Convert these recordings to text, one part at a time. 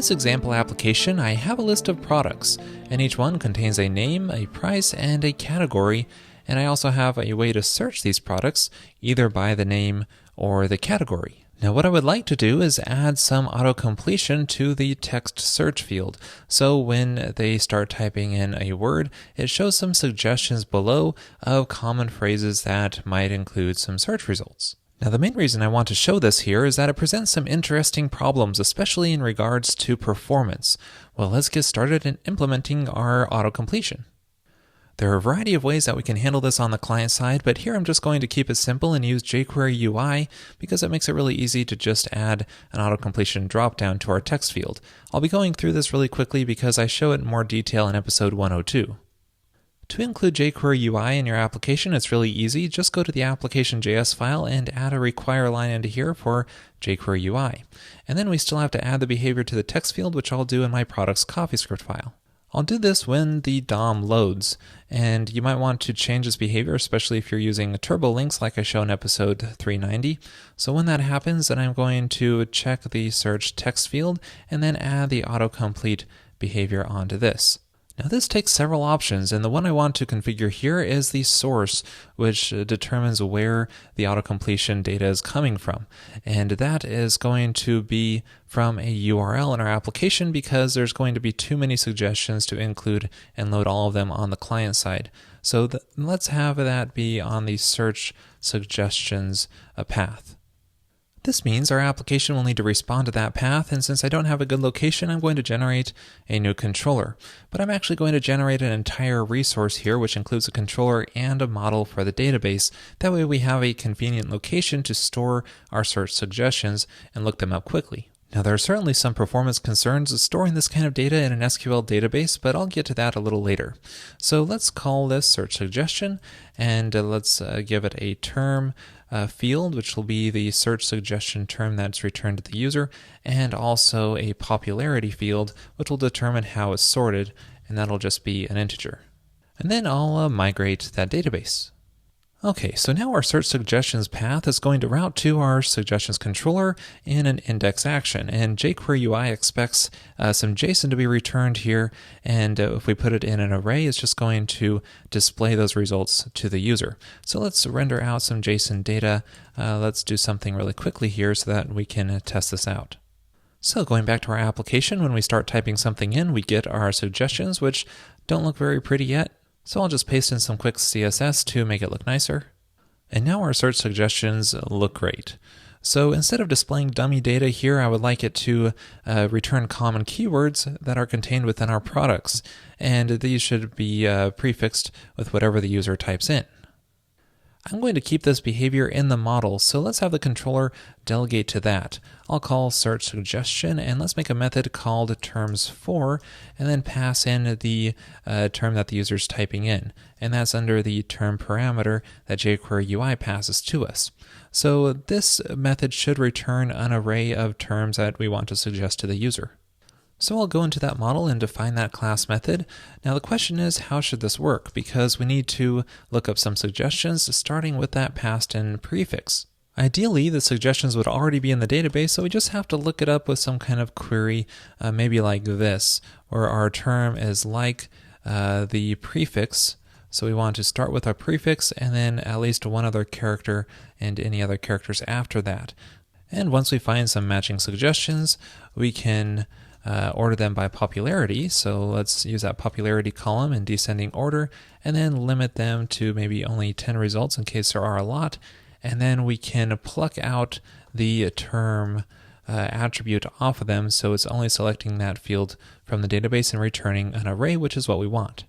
this example application, I have a list of products, and each one contains a name, a price, and a category, and I also have a way to search these products, either by the name or the category. Now what I would like to do is add some auto-completion to the text search field, so when they start typing in a word, it shows some suggestions below of common phrases that might include some search results. Now the main reason I want to show this here is that it presents some interesting problems, especially in regards to performance. Well, let's get started in implementing our auto-completion. There are a variety of ways that we can handle this on the client side, but here I'm just going to keep it simple and use jQuery UI because it makes it really easy to just add an auto-completion dropdown to our text field. I'll be going through this really quickly because I show it in more detail in episode 102. To include jQuery UI in your application, it's really easy. Just go to the application.js file and add a require line into here for jQuery UI. And then we still have to add the behavior to the text field, which I'll do in my products CoffeeScript file. I'll do this when the DOM loads, and you might want to change this behavior, especially if you're using turbo links like I show in episode 390. So when that happens, then I'm going to check the search text field and then add the autocomplete behavior onto this. Now this takes several options, and the one I want to configure here is the source, which determines where the autocompletion data is coming from. And that is going to be from a URL in our application because there's going to be too many suggestions to include and load all of them on the client side. So let's have that be on the search suggestions path. This means our application will need to respond to that path, and since I don't have a good location, I'm going to generate a new controller. But I'm actually going to generate an entire resource here, which includes a controller and a model for the database. That way we have a convenient location to store our search suggestions and look them up quickly. Now there are certainly some performance concerns with storing this kind of data in an SQL database, but I'll get to that a little later. So let's call this search suggestion, and let's give it a term field, which will be the search suggestion term that's returned to the user, and also a popularity field, which will determine how it's sorted, and that'll just be an integer. And then I'll migrate that database. Okay, so now our search suggestions path is going to route to our suggestions controller in an index action, and jQuery UI expects some JSON to be returned here, and if we put it in an array, it's just going to display those results to the user. So let's render out some JSON data. Let's do something really quickly here so that we can test this out. So going back to our application, when we start typing something in, we get our suggestions, which don't look very pretty yet. So I'll just paste in some quick CSS to make it look nicer. And now our search suggestions look great. So instead of displaying dummy data here, I would like it to return common keywords that are contained within our products. And these should be prefixed with whatever the user types in. I'm going to keep this behavior in the model, so let's have the controller delegate to that. I'll call search suggestion, and let's make a method called terms4, and then pass in the term that the user is typing in. And that's under the term parameter that jQuery UI passes to us. So this method should return an array of terms that we want to suggest to the user. So I'll go into that model and define that class method. Now the question is, how should this work? Because we need to look up some suggestions, starting with that passed in prefix. Ideally, the suggestions would already be in the database, so we just have to look it up with some kind of query, maybe like this, where our term is like the prefix. So we want to start with our prefix and then at least one other character and any other characters after that. And once we find some matching suggestions, we can order them by popularity. So let's use that popularity column in descending order and then limit them to maybe only 10 results in case there are a lot. And then we can pluck out the term attribute off of them, so it's only selecting that field from the database and returning an array, which is what we want.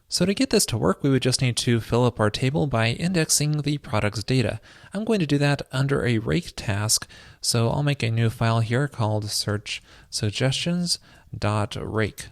So to get this to work, we would just need to fill up our table by indexing the product's data. I'm going to do that under a rake task, so I'll make a new file here called searchsuggestions.rake.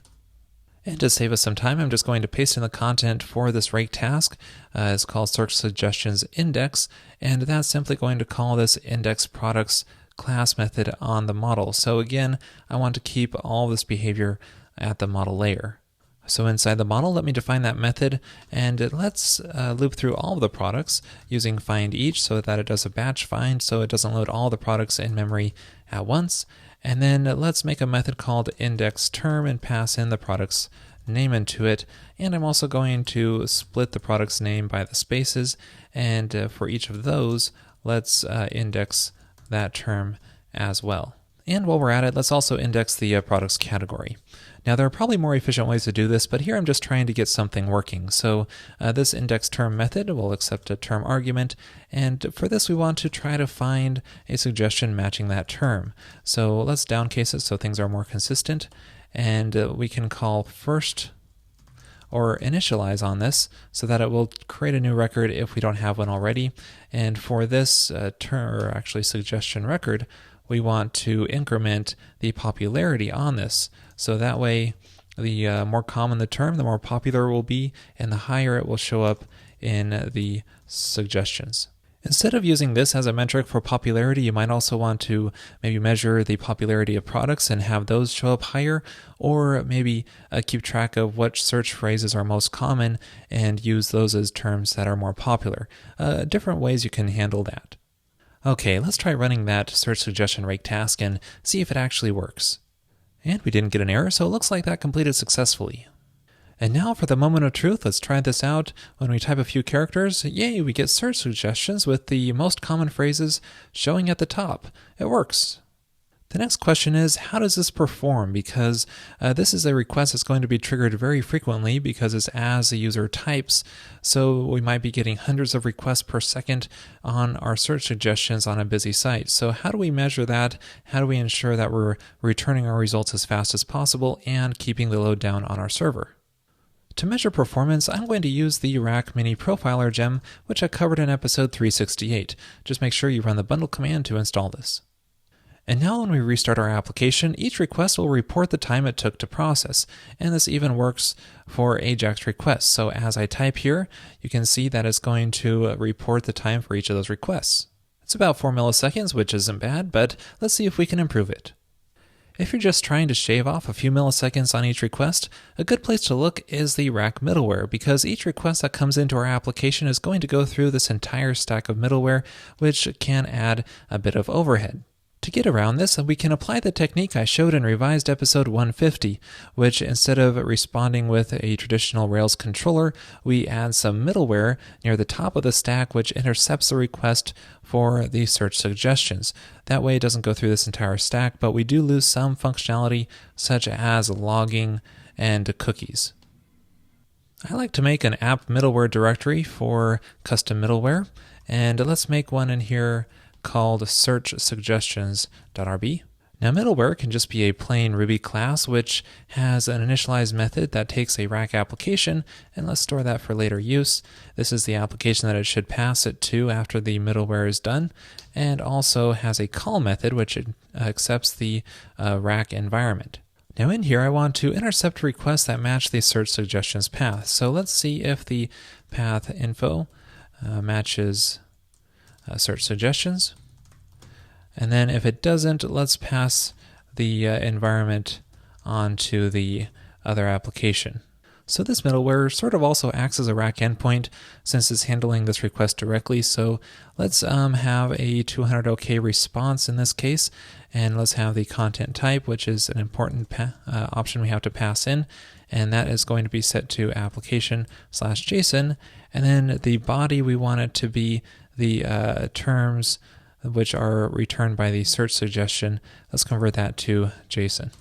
And to save us some time, I'm just going to paste in the content for this rake task. It's called search suggestions index, and that's simply going to call this index products class method on the model. So again, I want to keep all this behavior at the model layer. So inside the model, let me define that method, and let's loop through all of the products using find each so that it does a batch find so it doesn't load all the products in memory at once. And then let's make a method called indexTerm and pass in the product's name into it. And I'm also going to split the product's name by the spaces. And for each of those, let's index that term as well. And while we're at it, let's also index the product's category. Now, there are probably more efficient ways to do this, but here I'm just trying to get something working. So this indexTerm method will accept a term argument, and for this we want to try to find a suggestion matching that term. So let's downcase it so things are more consistent, and we can call first or initialize on this so that it will create a new record if we don't have one already. And for this suggestion record, we want to increment the popularity on this. So that way, the more common the term, the more popular it will be, and the higher it will show up in the suggestions. Instead of using this as a metric for popularity, you might also want to maybe measure the popularity of products and have those show up higher, or maybe keep track of which search phrases are most common and use those as terms that are more popular. Different ways you can handle that. Okay, let's try running that search suggestion rake task and see if it actually works. And we didn't get an error, so it looks like that completed successfully. And now for the moment of truth, let's try this out. When we type a few characters, yay, we get search suggestions with the most common phrases showing at the top. It works. The next question is, how does this perform? Because this is a request that's going to be triggered very frequently because it's as the user types. So we might be getting hundreds of requests per second on our search suggestions on a busy site. So how do we measure that? How do we ensure that we're returning our results as fast as possible and keeping the load down on our server? To measure performance, I'm going to use the Rack Mini Profiler gem, which I covered in episode 368. Just make sure you run the bundle command to install this. And now when we restart our application, each request will report the time it took to process. And this even works for AJAX requests. So as I type here, you can see that it's going to report the time for each of those requests. It's about 4 milliseconds, which isn't bad, but let's see if we can improve it. If you're just trying to shave off a few milliseconds on each request, a good place to look is the Rack middleware, because each request that comes into our application is going to go through this entire stack of middleware, which can add a bit of overhead. To get around this, we can apply the technique I showed in revised episode 150, which instead of responding with a traditional Rails controller, we add some middleware near the top of the stack which intercepts the request for the search suggestions. That way it doesn't go through this entire stack, but we do lose some functionality such as logging and cookies. I like to make an app middleware directory for custom middleware, and let's make one in here called searchsuggestions.rb. Now middleware can just be a plain Ruby class which has an initialize method that takes a Rack application, and let's store that for later use. This is the application that it should pass it to after the middleware is done, and also has a call method which accepts the Rack environment. Now in here I want to intercept requests that match the search suggestions path. So let's see if the path info matches search suggestions. And then if it doesn't, let's pass the environment onto the other application. So this middleware sort of also acts as a Rack endpoint since it's handling this request directly. So let's have a 200 OK response in this case, and let's have the content type, which is an important option we have to pass in, and that is going to be set to application/JSON. And then the body, we want it to be the terms which are returned by the search suggestion. Let's convert that to JSON.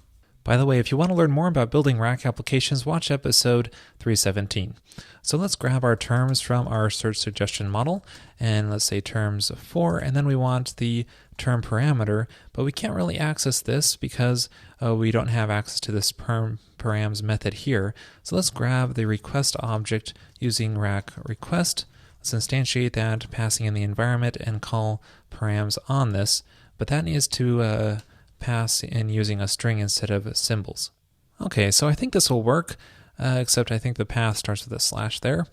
By the way, if you want to learn more about building Rack applications, watch episode 317. So let's grab our terms from our search suggestion model, and let's say terms 4, and then we want the term parameter, but we can't really access this because we don't have access to this params method here. So let's grab the request object using Rack request. Let's instantiate that, passing in the environment, and call params on this, but that needs to pass in using a string instead of symbols. Okay, so I think this will work, except I think the path starts with a slash there.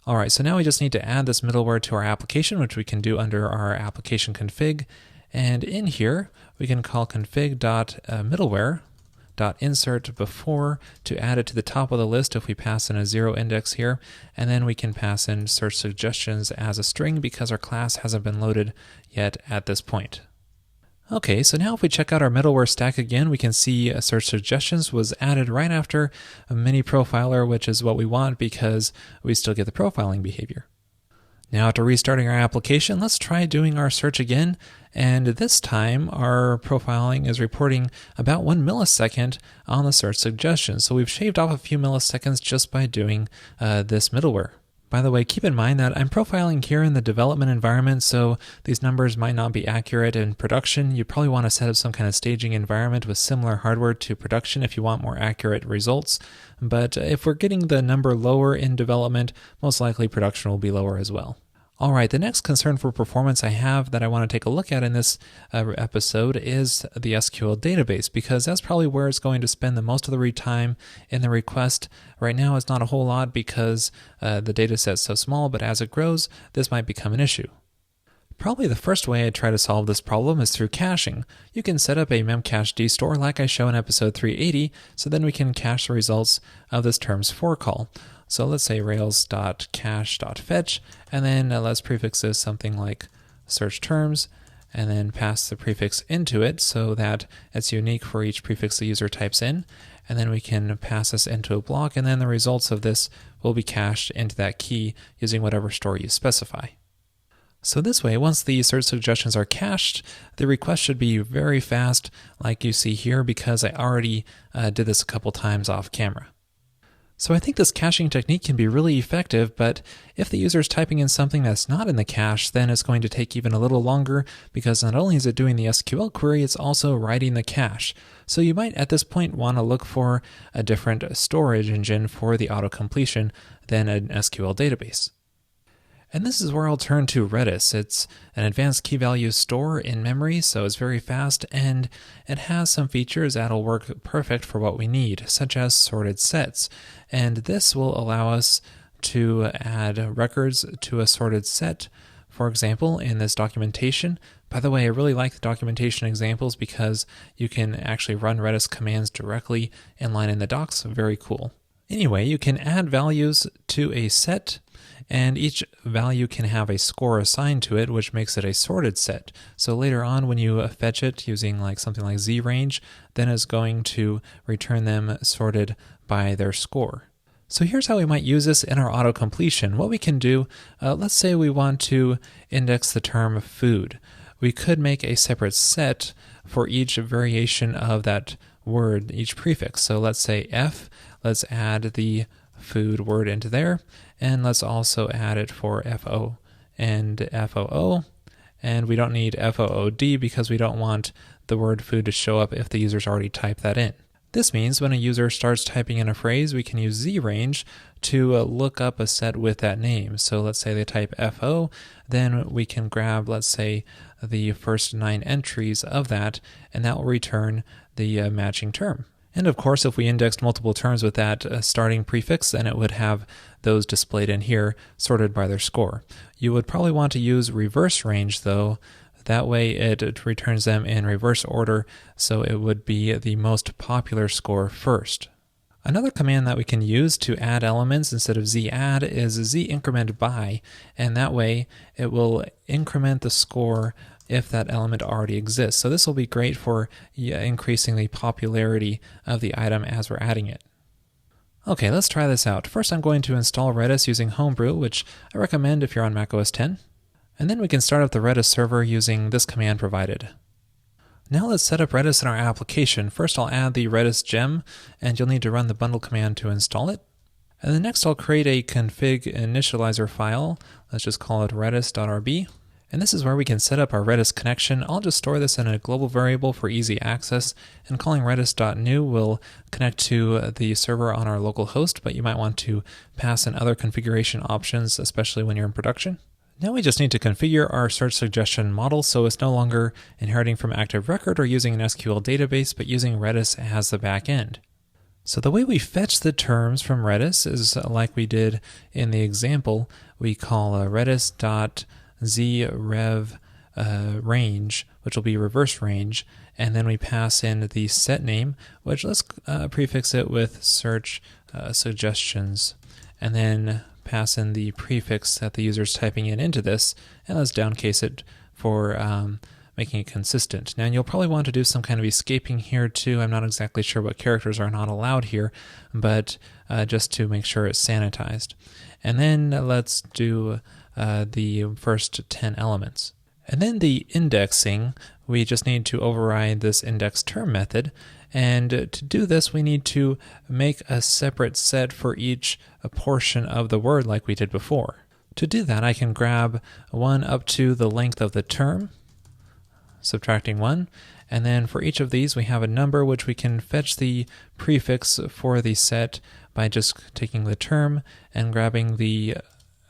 All right, so now we just need to add this middleware to our application, which we can do under our application config, and in here we can call config.middleware.insert before to add it to the top of the list if we pass in a 0 index here, and then we can pass in search suggestions as a string because our class hasn't been loaded yet at this point. Okay, so now if we check out our middleware stack again, we can see search suggestions was added right after a mini profiler, which is what we want because we still get the profiling behavior. Now after restarting our application, let's try doing our search again. And this time our profiling is reporting about 1 millisecond on the search suggestions. So we've shaved off a few milliseconds just by doing this middleware. By the way, keep in mind that I'm profiling here in the development environment, so these numbers might not be accurate in production. You probably want to set up some kind of staging environment with similar hardware to production if you want more accurate results. But if we're getting the number lower in development, most likely production will be lower as well. All right, the next concern for performance I have that I want to take a look at in this episode is the SQL database, because that's probably where it's going to spend the most of the time in the request. Right now it's not a whole lot because the data set's so small, but as it grows, this might become an issue. Probably the first way I try to solve this problem is through caching. You can set up a memcached store like I show in episode 380, so then we can cache the results of this terms for call. So let's say rails.cache.fetch, and then let's prefix this something like search terms, and then pass the prefix into it so that it's unique for each prefix the user types in. And then we can pass this into a block, and then the results of this will be cached into that key using whatever store you specify. So this way, once the search suggestions are cached, the request should be very fast, like you see here, because I already did this a couple times off camera. So I think this caching technique can be really effective, but if the user is typing in something that's not in the cache, then it's going to take even a little longer, because not only is it doing the SQL query, it's also writing the cache. So you might at this point want to look for a different storage engine for the autocompletion than an SQL database. And this is where I'll turn to Redis. It's an advanced key value store in memory, so it's very fast, and it has some features that'll work perfect for what we need, such as sorted sets. And this will allow us to add records to a sorted set, for example, in this documentation. By the way, I really like the documentation examples because you can actually run Redis commands directly inline in the docs. Very cool. Anyway, you can add values to a set, and each value can have a score assigned to it, which makes it a sorted set. So later on, when you fetch it using something like zrange, then it's going to return them sorted by their score. So here's how we might use this in our autocompletion. What we can do, let's say we want to index the term food. We could make a separate set for each variation of that word, each prefix. So let's say F, let's add the food word into there, and let's also add it for FO and FOO, and we don't need FOOD because we don't want the word food to show up if the user's already typed that in. This means when a user starts typing in a phrase, we can use zrange to look up a set with that name. So let's say they type FO, then we can grab, let's say, the first 9 entries of that, and that will return the matching term. And of course, if we indexed multiple terms with that starting prefix, then it would have those displayed in here, sorted by their score. You would probably want to use reverse range though. That way it returns them in reverse order, so it would be the most popular score first. Another command that we can use to add elements instead of zadd is zincrementBy, and that way it will increment the score if that element already exists. So this will be great for increasing the popularity of the item as we're adding it. Okay, let's try this out. First I'm going to install Redis using Homebrew, which I recommend if you're on macOS 10. And then we can start up the Redis server using this command provided. Now let's set up Redis in our application. First I'll add the Redis gem, and you'll need to run the bundle command to install it. And then next I'll create a config initializer file. Let's just call it redis.rb. And this is where we can set up our Redis connection. I'll just store this in a global variable for easy access, and calling redis.new will connect to the server on our local host, but you might want to pass in other configuration options, especially when you're in production. Now we just need to configure our search suggestion model so it's no longer inheriting from Active Record or using an SQL database, but using Redis as the back end. So the way we fetch the terms from Redis is like we did in the example. We call redis.zrev range, which will be reverse range, and then we pass in the set name, which let's prefix it with search suggestions, and then pass in the prefix that the user is typing in into this, and let's downcase it for making it consistent. Now you'll probably want to do some kind of escaping here too. I'm not exactly sure what characters are not allowed here, but just to make sure it's sanitized. And then let's do the first 10 elements. And then the indexing, we just need to override this index term method. And to do this, we need to make a separate set for each portion of the word like we did before. To do that, I can grab 1 up to the length of the term, subtracting 1. And then for each of these, we have a number which we can fetch the prefix for the set by just taking the term and grabbing the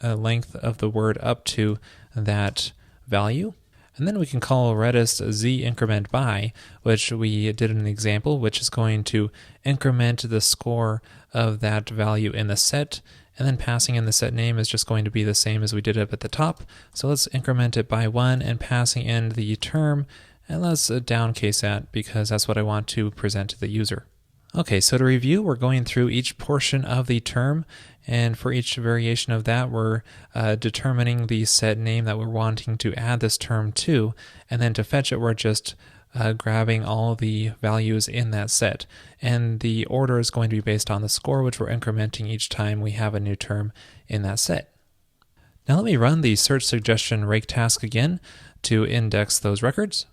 length of the word up to that value. And then we can call Redis z increment by, which we did in an example, which is going to increment the score of that value in the set. And then passing in the set name is just going to be the same as we did up at the top. So let's increment it by 1 and passing in the term. And let's downcase that because that's what I want to present to the user. Okay, so to review, we're going through each portion of the term, and for each variation of that, we're determining the set name that we're wanting to add this term to, and then to fetch it, we're just grabbing all the values in that set. And the order is going to be based on the score, which we're incrementing each time we have a new term in that set. Now let me run the search suggestion rake task again to index those records.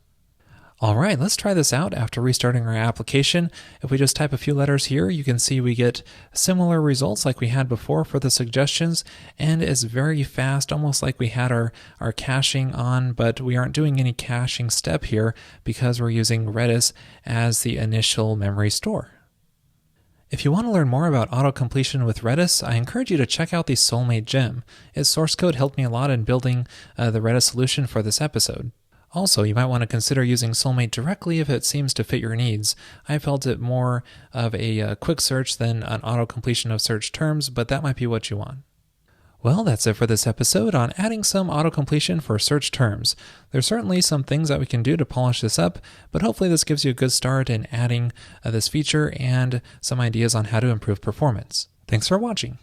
All right, let's try this out after restarting our application. If we just type a few letters here, you can see we get similar results like we had before for the suggestions, and it's very fast, almost like we had our caching on, but we aren't doing any caching step here because we're using Redis as the initial memory store. If you want to learn more about auto-completion with Redis, I encourage you to check out the Soulmate gem. Its source code helped me a lot in building the Redis solution for this episode. Also, you might want to consider using Soulmate directly if it seems to fit your needs. I felt it more of a quick search than an auto-completion of search terms, but that might be what you want. Well, that's it for this episode on adding some auto-completion for search terms. There's certainly some things that we can do to polish this up, but hopefully this gives you a good start in adding this feature and some ideas on how to improve performance. Thanks for watching.